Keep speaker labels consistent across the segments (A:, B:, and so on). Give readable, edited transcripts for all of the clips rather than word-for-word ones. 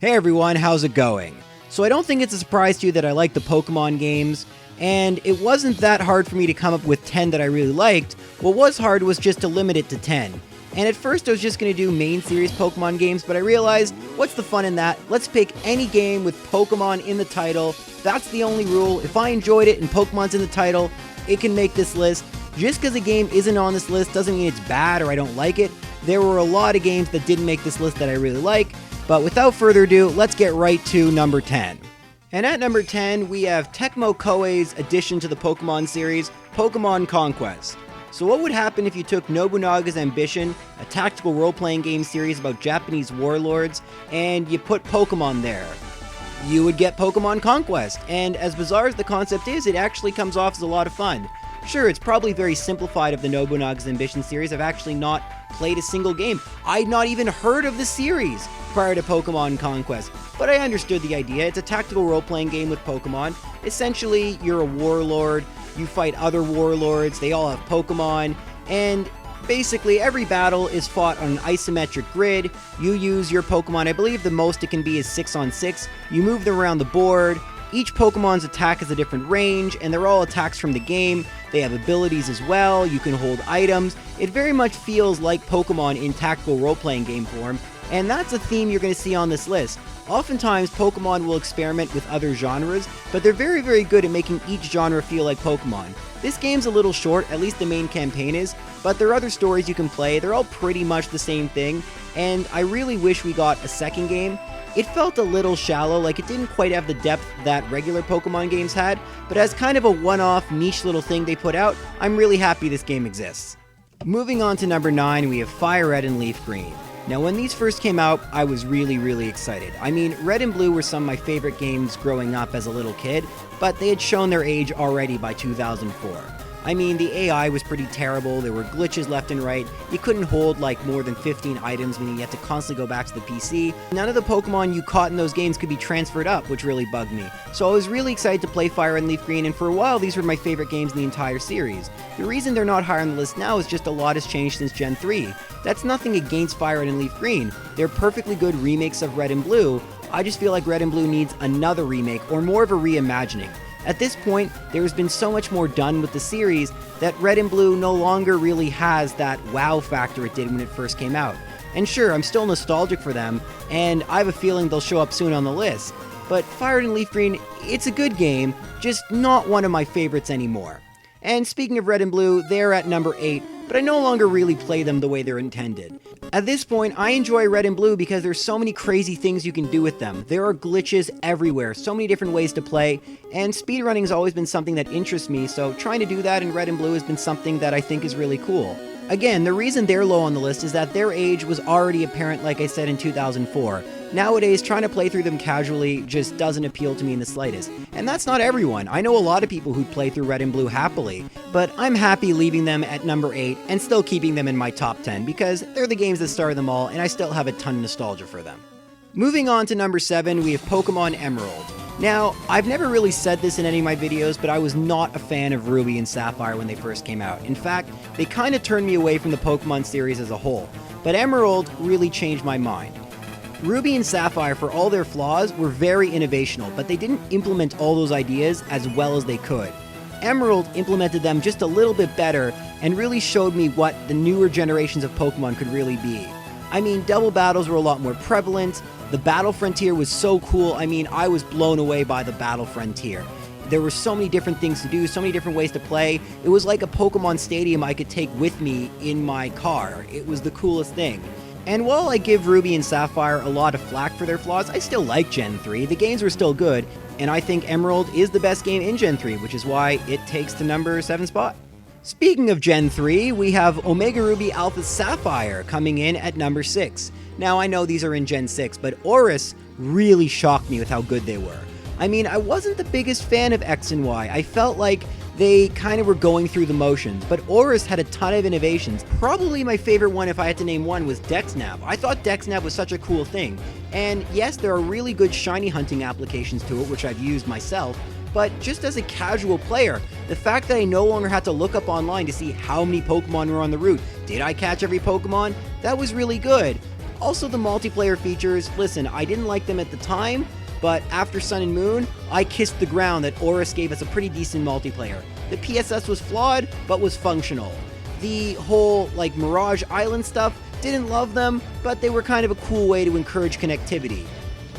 A: Hey everyone, how's it going? So I don't think it's a surprise to you that I like the Pokemon games, and it wasn't that hard for me to come up with 10 that I really liked. What was hard was just to limit it to 10. And at first I was just going to do main series Pokemon games, but I realized, what's the fun in that? Let's pick any game with Pokemon in the title. That's the only rule. If I enjoyed it and Pokemon's in the title, it can make this list. Just because a game isn't on this list doesn't mean it's bad or I don't like it. There were a lot of games that didn't make this list that I really like, but without further ado, let's get right to number 10. And at number 10, we have Tecmo Koei's addition to the Pokemon series, Pokemon Conquest. So what would happen if you took Nobunaga's Ambition, a tactical role-playing game series about Japanese warlords, and you put Pokemon there? You would get Pokemon Conquest, and as bizarre as the concept is, it actually comes off as a lot of fun. Sure, it's probably very simplified of the Nobunaga's Ambition series. I've actually not played a single game. I'd not even heard of the series prior to Pokemon Conquest, but I understood the idea. It's a tactical role-playing game with Pokemon. Essentially, you're a warlord, you fight other warlords, they all have Pokemon, and basically every battle is fought on an isometric grid. You use your Pokemon, I believe the most it can be is 6 on 6. You move them around the board. Each Pokemon's attack has a different range, and they're all attacks from the game. They have abilities as well, you can hold items. It very much feels like Pokemon in tactical role-playing game form, and that's a theme you're going to see on this list. Oftentimes, Pokemon will experiment with other genres, but they're very, very good at making each genre feel like Pokemon. This game's a little short, at least the main campaign is, but there are other stories you can play. They're all pretty much the same thing, and I really wish we got a second game. It felt a little shallow, like it didn't quite have the depth that regular Pokemon games had, but as kind of a one-off niche little thing they put out, I'm really happy this game exists. Moving on to number 9, we have Fire Red and Leaf Green. Now when these first came out, I was really excited. I mean, Red and Blue were some of my favorite games growing up as a little kid, but they had shown their age already by 2004. I mean, the AI was pretty terrible, there were glitches left and right, you couldn't hold like more than 15 items, meaning you had to constantly go back to the PC. None of the Pokemon you caught in those games could be transferred up, which really bugged me. So I was really excited to play Fire and Leaf Green, and for a while these were my favorite games in the entire series. The reason they're not higher on the list now is just a lot has changed since Gen 3. That's nothing against Fire Red and Leaf Green. They're perfectly good remakes of Red and Blue. I just feel like Red and Blue needs another remake, or more of a reimagining. At this point, there has been so much more done with the series that Red and Blue no longer really has that wow factor it did when it first came out. And sure, I'm still nostalgic for them, and I have a feeling they'll show up soon on the list. But Fire Red and Leaf Green, it's a good game, just not one of my favorites anymore. And speaking of Red and Blue, they're at number 8, but I no longer really play them the way they're intended. At this point, I enjoy Red and Blue because there's so many crazy things you can do with them. There are glitches everywhere, so many different ways to play, and speedrunning has always been something that interests me, so trying to do that in Red and Blue has been something that I think is really cool. Again, the reason they're low on the list is that their age was already apparent, like I said, in 2004. Nowadays, trying to play through them casually just doesn't appeal to me in the slightest. And that's not everyone. I know a lot of people who play through Red and Blue happily, but I'm happy leaving them at number 8 and still keeping them in my top 10 because they're the games that started them all and I still have a ton of nostalgia for them. Moving on to number 7, we have Pokemon Emerald. Now, I've never really said this in any of my videos, but I was not a fan of Ruby and Sapphire when they first came out. In fact, they kind of turned me away from the Pokemon series as a whole. But Emerald really changed my mind. Ruby and Sapphire, for all their flaws, were very innovational, but they didn't implement all those ideas as well as they could. Emerald implemented them just a little bit better and really showed me what the newer generations of Pokemon could really be. I mean, double battles were a lot more prevalent. The Battle Frontier was so cool. I mean, I was blown away by the Battle Frontier. There were so many different things to do, so many different ways to play. It was like a Pokemon Stadium I could take with me in my car. It was the coolest thing. And while I give Ruby and Sapphire a lot of flack for their flaws, I still like Gen 3. The games were still good, and I think Emerald is the best game in Gen 3, which is why it takes the number 7 spot. Speaking of Gen 3, we have Omega Ruby Alpha Sapphire coming in at number 6. Now, I know these are in Gen 6, but Oris really shocked me with how good they were. I mean, I wasn't the biggest fan of X and Y. I felt like they kind of were going through the motions, but Oris had a ton of innovations. Probably my favorite one, if I had to name one, was DexNav. I thought DexNav was such a cool thing. And yes, there are really good shiny hunting applications to it, which I've used myself, but just as a casual player, the fact that I no longer had to look up online to see how many Pokemon were on the route, did I catch every Pokemon? That was really good. Also, the multiplayer features, listen, I didn't like them at the time, but after Sun and Moon, I kissed the ground that Oris gave us a pretty decent multiplayer. The PSS was flawed, but was functional. The whole, Mirage Island stuff, didn't love them, but they were kind of a cool way to encourage connectivity.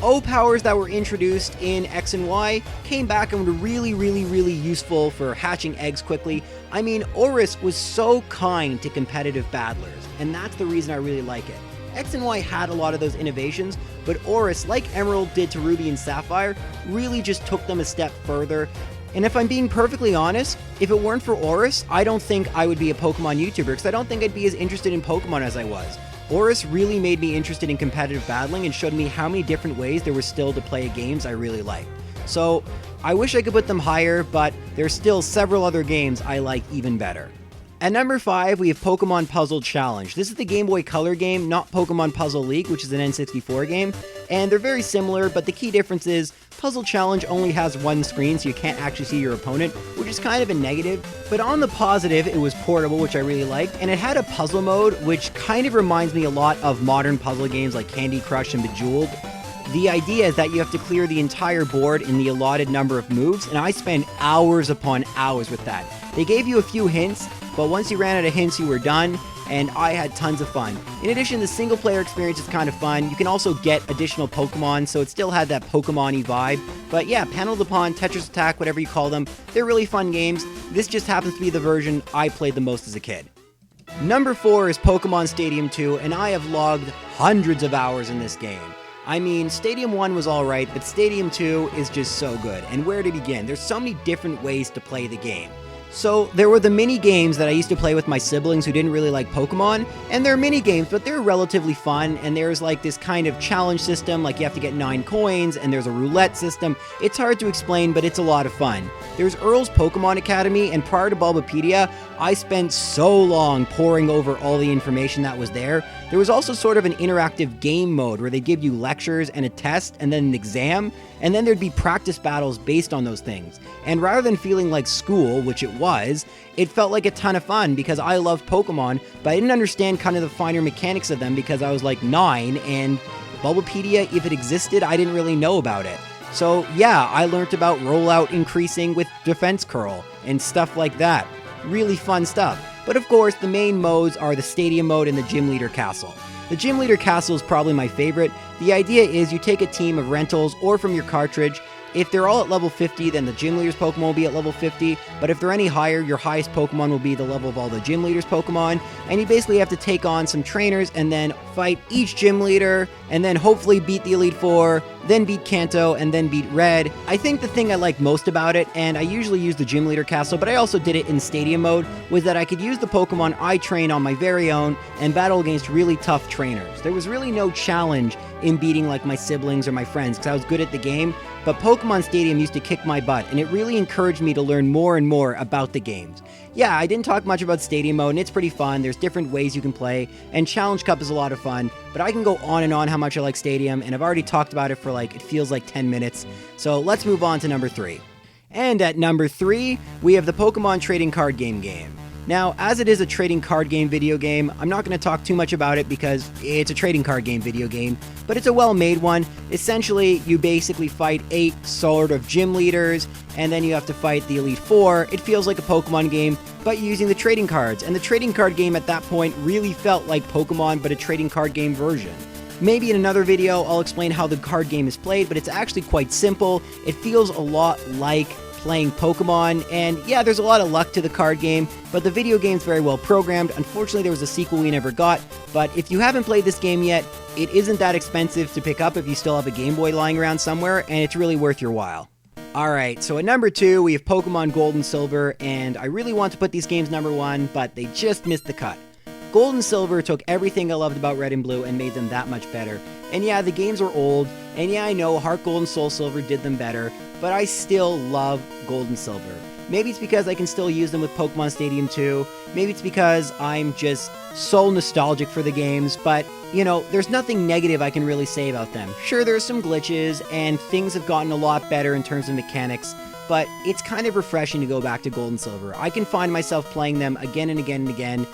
A: O-powers that were introduced in X and Y came back and were really, really, really useful for hatching eggs quickly. I mean, Oris was so kind to competitive battlers, and that's the reason I really like it. X and Y had a lot of those innovations, but Oris, like Emerald did to Ruby and Sapphire, really just took them a step further. And if I'm being perfectly honest, if it weren't for Oris, I don't think I would be a Pokemon YouTuber, because I don't think I'd be as interested in Pokemon as I was. Oris really made me interested in competitive battling and showed me how many different ways there were still to play games I really liked. So, I wish I could put them higher, but there's still several other games I like even better. At number 5, we have Pokemon Puzzle Challenge. This is the Game Boy Color game, not Pokemon Puzzle League, which is an N64 game, and they're very similar, but the key difference is Puzzle Challenge only has one screen, so you can't actually see your opponent, which is kind of a negative, but on the positive, it was portable, which I really liked, and it had a puzzle mode, which kind of reminds me a lot of modern puzzle games like Candy Crush and Bejeweled. The idea is that you have to clear the entire board in the allotted number of moves, and I spent hours upon hours with that. They gave you a few hints, but once you ran out of hints, you were done, and I had tons of fun. In addition, the single-player experience is kind of fun. You can also get additional Pokemon, so it still had that Pokemon-y vibe. But yeah, Panel of the Pond, Tetris Attack, whatever you call them, they're really fun games. This just happens to be the version I played the most as a kid. Number 4 is Pokemon Stadium 2, and I have logged hundreds of hours in this game. I mean, Stadium 1 was alright, but Stadium 2 is just so good. And where to begin? There's so many different ways to play the game. So, there were the mini games that I used to play with my siblings who didn't really like Pokemon, and they're mini games, but they're relatively fun, and there's this kind of challenge system, you have to get 9 coins, and there's a roulette system. It's hard to explain, but it's a lot of fun. There's Earl's Pokemon Academy, and prior to Bulbapedia, I spent so long poring over all the information that was there. There was also sort of an interactive game mode where they give you lectures and a test and then an exam, and then there'd be practice battles based on those things. And rather than feeling like school, which it was, it felt like a ton of fun because I loved Pokemon, but I didn't understand kind of the finer mechanics of them because I was 9, and Bulbapedia, if it existed, I didn't really know about it. So yeah, I learned about rollout increasing with defense curl and stuff like that. Really fun stuff. But of course, the main modes are the Stadium mode and the Gym Leader Castle. The Gym Leader Castle is probably my favorite. The idea is you take a team of rentals or from your cartridge. If they're all at level 50, then the Gym Leader's Pokemon will be at level 50, but if they're any higher, your highest Pokemon will be the level of all the Gym Leader's Pokemon, and you basically have to take on some trainers and then fight each Gym Leader, and then hopefully beat the Elite Four, then beat Kanto, and then beat Red. I think the thing I like most about it, and I usually use the Gym Leader Castle, but I also did it in Stadium mode, was that I could use the Pokemon I train on my very own and battle against really tough trainers. There was really no challenge in beating my siblings or my friends because I was good at the game, but Pokemon Stadium used to kick my butt, and it really encouraged me to learn more and more about the games. Yeah, I didn't talk much about Stadium mode, and it's pretty fun. There's different ways you can play, and Challenge Cup is a lot of fun, but I can go on and on how much I like Stadium, and I've already talked about it for it feels like 10 minutes. So let's move on to number 3. And at number 3, we have the Pokemon Trading Card Game. Now, as it is a trading card game video game, I'm not going to talk too much about it because it's a trading card game video game, but it's a well-made one. Essentially, you basically fight 8 sort of gym leaders, and then you have to fight the Elite Four. It feels like a Pokemon game, but using the trading cards, and the trading card game at that point really felt like Pokemon, but a trading card game version. Maybe in another video, I'll explain how the card game is played, but it's actually quite simple. It feels a lot like playing Pokemon, and yeah, there's a lot of luck to the card game, but the video game's very well programmed. Unfortunately, there was a sequel we never got, but if you haven't played this game yet, it isn't that expensive to pick up if you still have a Game Boy lying around somewhere, and it's really worth your while. Alright, so at number 2, we have Pokemon Gold and Silver, and I really want to put these games number 1, but they just missed the cut. Gold and Silver took everything I loved about Red and Blue and made them that much better. And yeah, the games are old, and yeah, I know Heart Gold and Soul Silver did them better, but I still love Gold and Silver. Maybe it's because I can still use them with Pokemon Stadium 2, maybe it's because I'm just so nostalgic for the games, but, you know, there's nothing negative I can really say about them. Sure, there's some glitches, and things have gotten a lot better in terms of mechanics, but it's kind of refreshing to go back to Gold and Silver. I can find myself playing them again and again and again.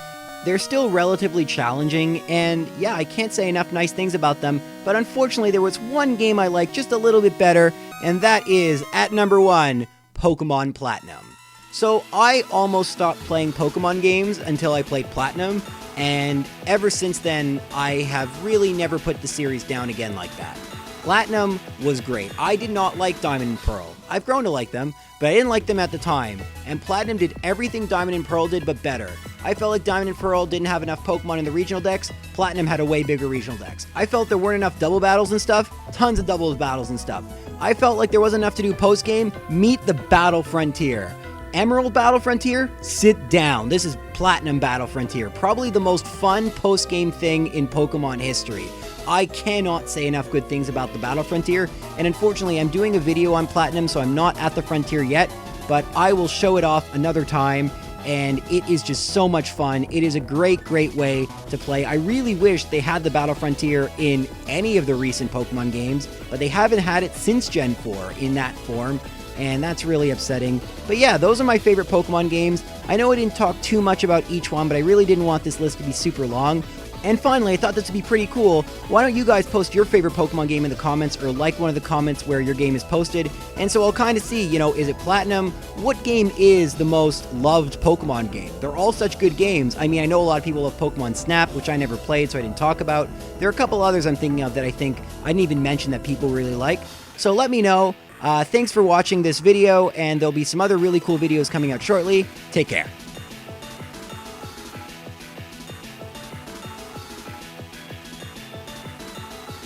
A: they're still relatively challenging, and yeah, I can't say enough nice things about them, but unfortunately there was one game I liked just a little bit better, and that is, at number 1, Pokemon Platinum. So I almost stopped playing Pokemon games until I played Platinum, and ever since then, I have really never put the series down again like that. Platinum was great. I did not like Diamond and Pearl. I've grown to like them, but I didn't like them at the time, and Platinum did everything Diamond and Pearl did, but better. I felt like Diamond and Pearl didn't have enough Pokemon in the regional decks, Platinum had a way bigger regional decks. I felt there weren't enough double battles and stuff, tons of double battles and stuff. I felt like there wasn't enough to do post-game, meet the Battle Frontier. Emerald Battle Frontier? Sit down. This is Platinum Battle Frontier. Probably the most fun post-game thing in Pokemon history. I cannot say enough good things about the Battle Frontier, and unfortunately I'm doing a video on Platinum, so I'm not at the Frontier yet, but I will show it off another time, and it is just so much fun. It is a great, great way to play. I really wish they had the Battle Frontier in any of the recent Pokemon games, but they haven't had it since Gen 4 in that form, and that's really upsetting. But yeah, those are my favorite Pokemon games. I know I didn't talk too much about each one, but I really didn't want this list to be super long. And finally, I thought this would be pretty cool. Why don't you guys post your favorite Pokemon game in the comments, or like one of the comments where your game is posted, and so I'll kind of see, is it Platinum? What game is the most loved Pokemon game? They're all such good games. I mean, I know a lot of people love Pokemon Snap, which I never played, so I didn't talk about. There are a couple others I'm thinking of that I think I didn't even mention that people really like. So let me know. Thanks for watching this video, and there'll be some other really cool videos coming out shortly. Take care.